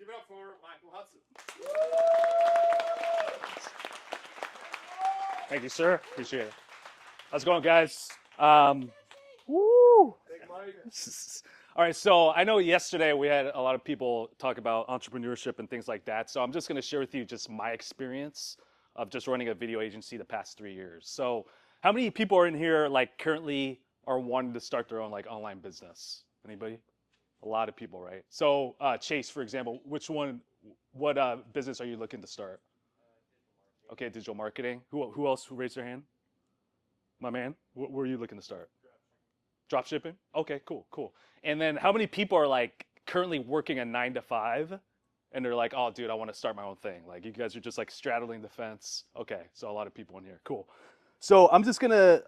Give it up for Michael Hudson. Thank you, sir. Appreciate it. How's it going, guys? Woo! Big Mike. All right, so I know yesterday we had a lot of people talk about entrepreneurship and things like that. So I'm just going to share with you just my experience of just running a video agency the past 3 years. So how many people are in here like currently are wanting to start their own like online business? Anybody? A lot of people, right? So Chase, for example, what business are you looking to start? Okay, digital marketing. Who else raised their hand? My man, what were you looking to start? Drop shipping? Okay, cool. And then how many people are like currently working a 9 to 5 and they're like, oh, dude, I want to start my own thing. Like you guys are just like straddling the fence. Okay, so a lot of people in here. Cool. So I'm just gonna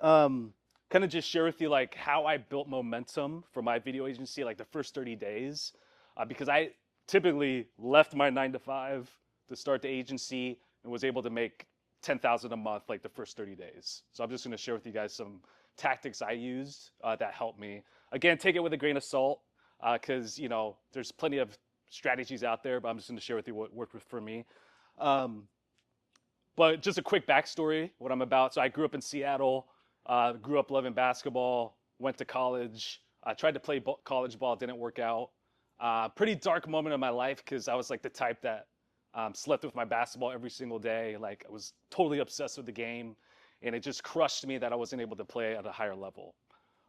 kind of just share with you like how I built momentum for my video agency like the first 30 days because I typically left my 9 to 5 to start the agency and was able to make 10,000 a month like the first 30 days. So I'm just gonna share with you guys some tactics I used that helped me. Again, take it with a grain of salt because you know there's plenty of strategies out there, but I'm just going to share with you what worked for me. But just a quick backstory, what I'm about. So I grew up in Seattle, grew up loving basketball, went to college, tried to play college ball, didn't work out. Pretty dark moment in my life because I was like the type that slept with my basketball every single day. Like I was totally obsessed with the game. And it just crushed me that I wasn't able to play at a higher level.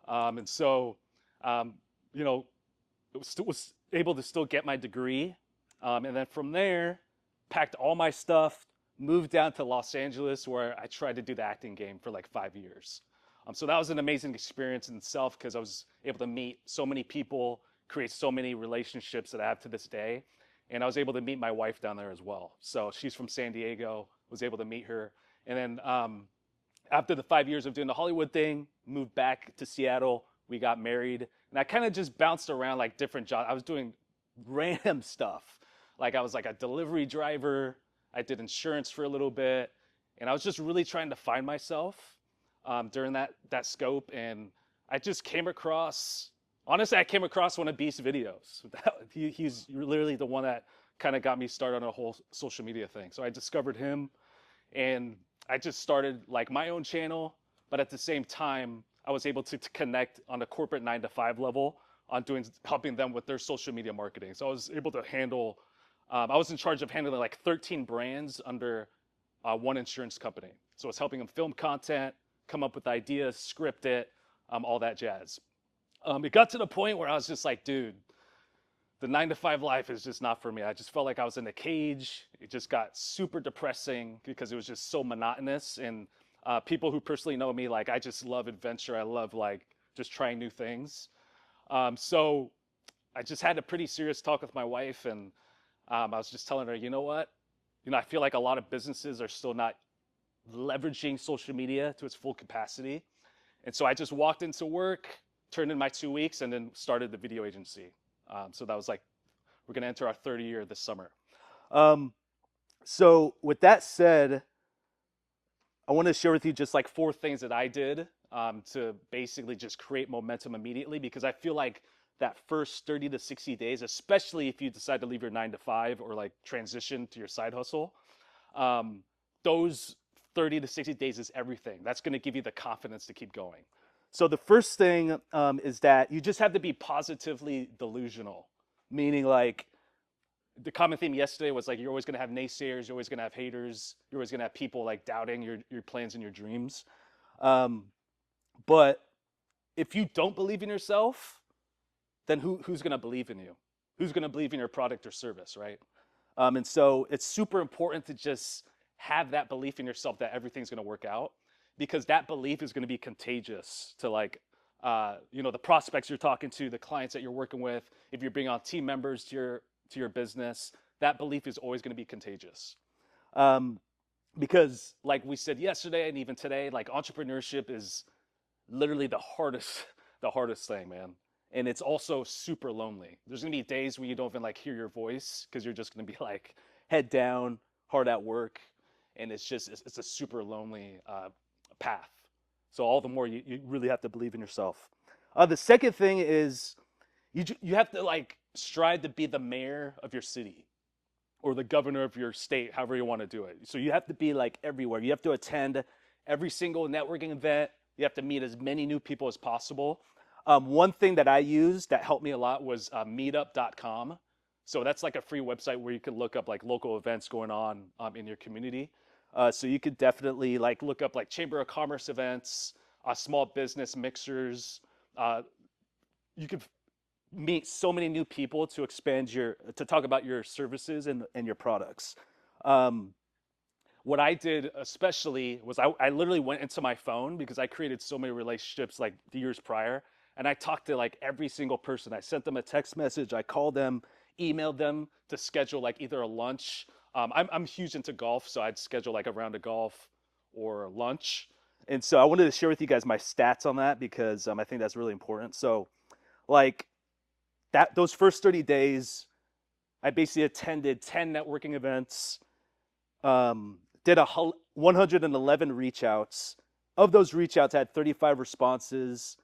And so, you know, was able to still get my degree. And then from there, packed all my stuff, moved down to Los Angeles where I tried to do the acting game for like 5 years. So that was an amazing experience in itself because I was able to meet so many people, create so many relationships that I have to this day. And I was able to meet my wife down there as well. So she's from San Diego, was able to meet her. And then after the 5 years of doing the Hollywood thing, moved back to Seattle. We got married, and I kind of just bounced around like different jobs. I was doing random stuff. Like I was like a delivery driver. I did insurance for a little bit, and I was just really trying to find myself during that scope. And I just came across, honestly, I came across one of Beast's videos. He's literally the one that kind of got me started on a whole social media thing. So I discovered him, and I just started like my own channel, but at the same time, I was able to connect on a corporate 9 to 5 level on helping them with their social media marketing. So I was able to handle, I was in charge of handling like 13 brands under one insurance company. So I was helping them film content, come up with ideas, script it, all that jazz. It got to the point where I was just like, dude, the 9 to 5 life is just not for me. I just felt like I was in a cage. It just got super depressing because it was just so monotonous. And people who personally know me, like I just love adventure. I love like just trying new things. So I just had a pretty serious talk with my wife, and I was just telling her, you know what? You know, I feel like a lot of businesses are still not leveraging social media to its full capacity. And so I just walked into work, turned in my 2 weeks, and then started the video agency. So that was like, we're going to enter our 30th year this summer. So with that said, I want to share with you just like 4 things that I did to basically just create momentum immediately, because I feel like that first 30 to 60 days, especially if you decide to leave your 9 to 5 or like transition to your side hustle, those 30 to 60 days is everything. That's going to give you the confidence to keep going. So the first thing is that you just have to be positively delusional, meaning like the common theme yesterday was like you're always going to have naysayers, you're always going to have haters, you're always going to have people like doubting your plans and your dreams. But if you don't believe in yourself, then who's going to believe in you? Who's going to believe in your product or service, right? And so it's super important to just have that belief in yourself that everything's going to work out, because that belief is going to be contagious to like, you know, the prospects you're talking to, the clients that you're working with. If you're bringing on team members to your business, that belief is always going to be contagious. Because like we said yesterday and even today, like entrepreneurship is literally the hardest thing, man. And it's also super lonely. There's gonna be days where you don't even like hear your voice because you're just gonna be like head down, hard at work, and it's a super lonely path. So all the more you really have to believe in yourself. The second thing is you have to like strive to be the mayor of your city. or the governor of your state, however you want to do it. So you have to be like everywhere. You have to attend every single networking event. You have to meet as many new people as possible. One thing that I used that helped me a lot was meetup.com. So that's like a free website where you can look up like local events going on in your community. So you could definitely like look up like Chamber of Commerce events, small business mixers. You could meet so many new people to expand to talk about your services and your products. Um, what I did especially was I literally went into my phone because I created so many relationships like the years prior, and I talked to like every single person. I sent them a text message, I called them, emailed them to schedule like either a lunch. I'm huge into golf, so I'd schedule like a round of golf or lunch. And so I wanted to share with you guys my stats on that because I think that's really important. So like those first 30 days, I basically attended 10 networking events, did 111 reach outs. Of those reach outs, I had 35 responses,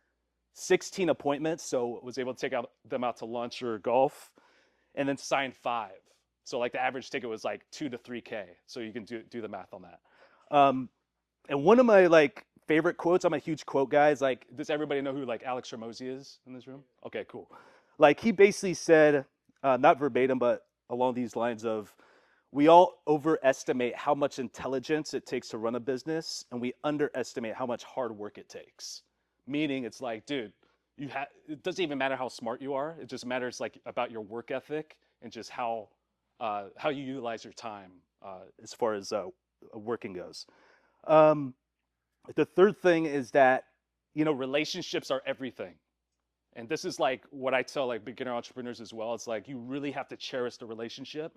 16 appointments, so was able to take them out to lunch or golf, and then signed 5. So like the average ticket was like 2 to 3K. So you can do the math on that. And one of my like favorite quotes, I'm a huge quote guy, is like, does everybody know who like Alex Hormozy is in this room? Okay, cool. Like he basically said, not verbatim, but along these lines of, we all overestimate how much intelligence it takes to run a business, and we underestimate how much hard work it takes. Meaning, it's like, dude, it doesn't even matter how smart you are. It just matters like about your work ethic and just how you utilize your time as far as working goes. The third thing is that relationships are everything. And this is like what I tell like beginner entrepreneurs as well. It's like you really have to cherish the relationship.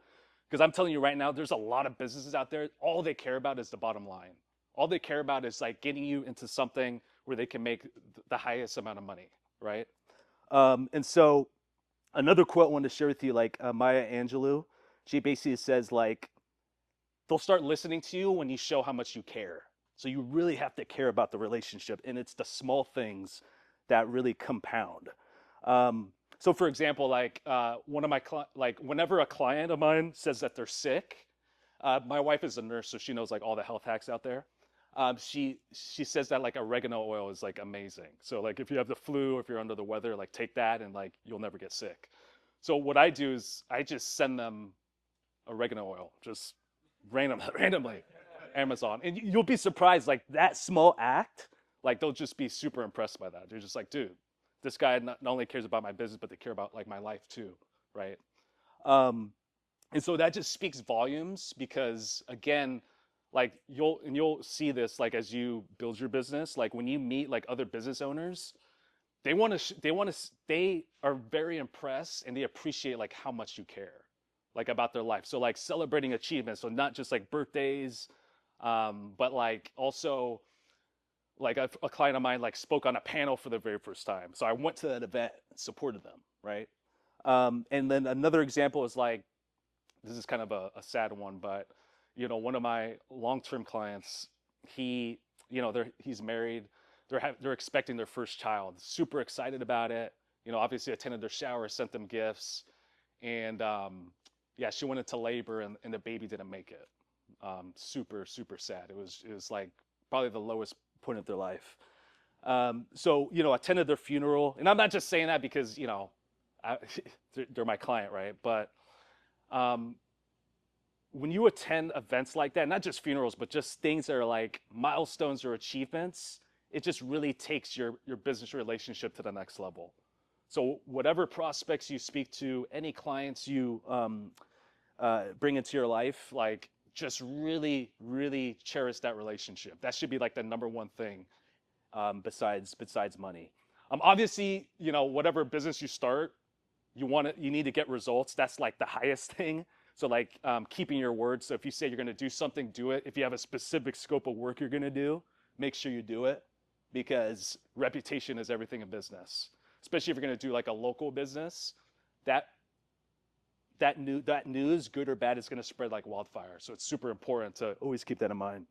Because I'm telling you right now, there's a lot of businesses out there. All they care about is the bottom line. All they care about is like getting you into something where they can make the highest amount of money, right? And so another quote I wanted to share with you, like Maya Angelou, she basically says like, they'll start listening to you when you show how much you care. So you really have to care about the relationship, and it's the small things that really compound. So for example, like one of my like whenever a client of mine says that they're sick, my wife is a nurse, so she knows like all the health hacks out there. She says that like oregano oil is like amazing. So like if you have the flu or if you're under the weather, like take that and like you'll never get sick. So what I do is I just send them oregano oil, just randomly, Amazon, and you'll be surprised. Like that small act, like they'll just be super impressed by that. They're just like, dude, this guy not only cares about my business, but they care about like my life too, right? And so that just speaks volumes because again, like you'll see this like as you build your business, like when you meet like other business owners, they are very impressed and they appreciate like how much you care, like about their life. So like celebrating achievements, so not just like birthdays, but like also like a client of mine like spoke on a panel for the very first time. So I went to that event and supported them, right? And then another example is like, this is kind of a sad one, but one of my long-term clients, he's married, they're expecting their first child, super excited about it. Obviously attended their shower, sent them gifts, and yeah, she went into labor and the baby didn't make it. Super sad. It was like probably the lowest point of their life. So attended their funeral, and I'm not just saying that because they're my client, right? But when you attend events like that, not just funerals, but just things that are like milestones or achievements, it just really takes your business relationship to the next level. So whatever prospects you speak to, any clients you bring into your life, like just really, really cherish that relationship. That should be like the number one thing besides money. Obviously, whatever business you start, you need to get results. That's like the highest thing. So like keeping your word. So if you say you're going to do something, do it. If you have a specific scope of work you're going to do, make sure you do it, because reputation is everything in business. Especially if you're going to do like a local business, that news, good or bad, is going to spread like wildfire. So it's super important to always keep that in mind.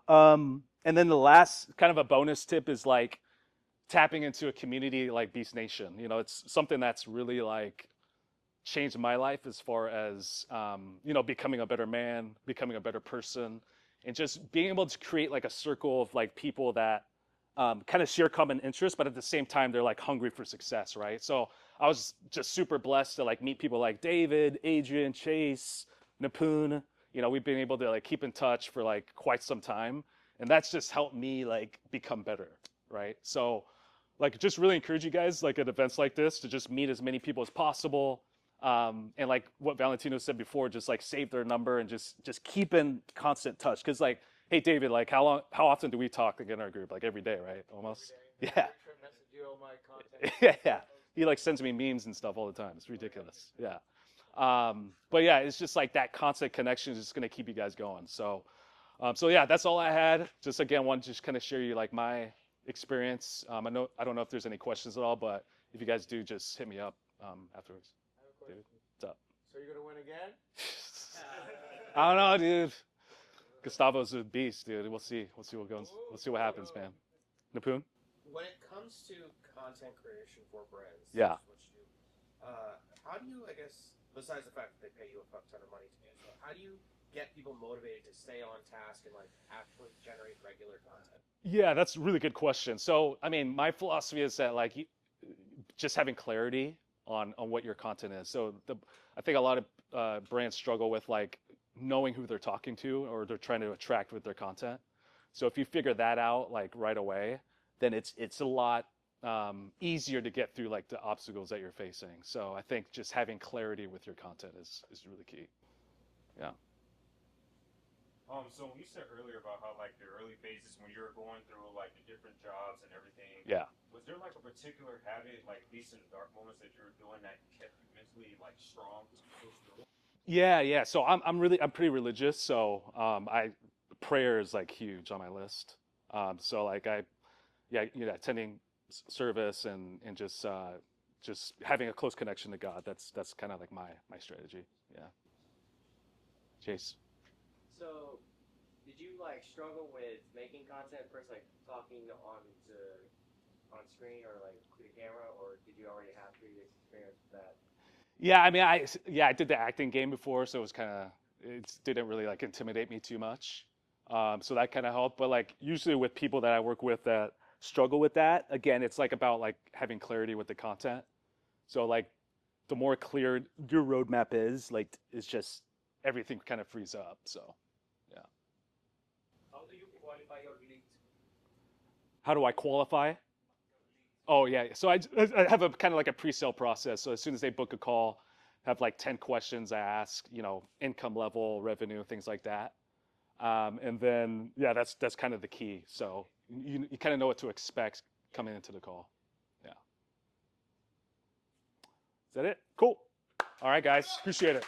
And then the last kind of a bonus tip is like tapping into a community like Beast Nation. It's something that's really like changed my life as far as becoming a better man, becoming a better person, and just being able to create like a circle of like people that kind of share common interests, but at the same time they're like hungry for success, right? So I was just super blessed to like meet people like David, Adrian, Chase, Nipun. We've been able to like keep in touch for like quite some time, and that's just helped me like become better, right? So like just really encourage you guys like at events like this to just meet as many people as possible. And like what Valentino said before, just like save their number and just keep in constant touch. Because like, hey David, like how often do we talk in our group? Like every day, right? Almost. Yeah. Yeah. He like sends me memes and stuff all the time. It's ridiculous. Yeah. But yeah, it's just like that constant connection is just gonna keep you guys going. So yeah, that's all I had. Just again, wanted to just kind of share you like my experience. I don't know if there's any questions at all, but if you guys do, just hit me up afterwards. Dude, what's up? So you're gonna win again? I don't know, dude. Gustavo's a beast, dude. We'll see. We'll see what goes. We'll see what happens, man. Nipun? When it comes to content creation for brands, Yeah. what you do, how do you, I guess, besides the fact that they pay you a fuck ton of money to do so, how do you get people motivated to stay on task and like actually generate regular content? Yeah, that's a really good question. So, I mean, my philosophy is that like just having clarity on what your content is. So I think a lot of brands struggle with like knowing who they're talking to or they're trying to attract with their content. So if you figure that out like right away, then it's a lot easier to get through like the obstacles that you're facing. So I think just having clarity with your content is really key. Yeah. So you said earlier about how like the early phases when you're going through like the different jobs and everything. Yeah. Was there like a particular habit, like at least in the dark moments that you were doing that kept you mentally like strong to push through? Yeah. So I'm pretty religious. So prayer is like huge on my list. So like attending service and just having a close connection to God. That's kind of like my strategy. Yeah. Chase. So, did you like struggle with making content first, like talking on screen or like to the camera, or did you already have previous experience with that? Yeah, I mean, I did the acting game before, so it didn't really like intimidate me too much. So that kind of helped. But like usually with people that I work with that struggle with that, again, it's like about like having clarity with the content. So like the more clear your roadmap is, like it's just everything kind of frees up. So yeah. How do you qualify your leads? How do I qualify? Oh yeah, so I have a kind of like a pre-sale process. So as soon as they book a call, have like 10 questions I ask, income level, revenue, things like that. And then yeah, that's kind of the key. So you kind of know what to expect coming into the call. Yeah. Is that it? Cool. All right, guys, appreciate it.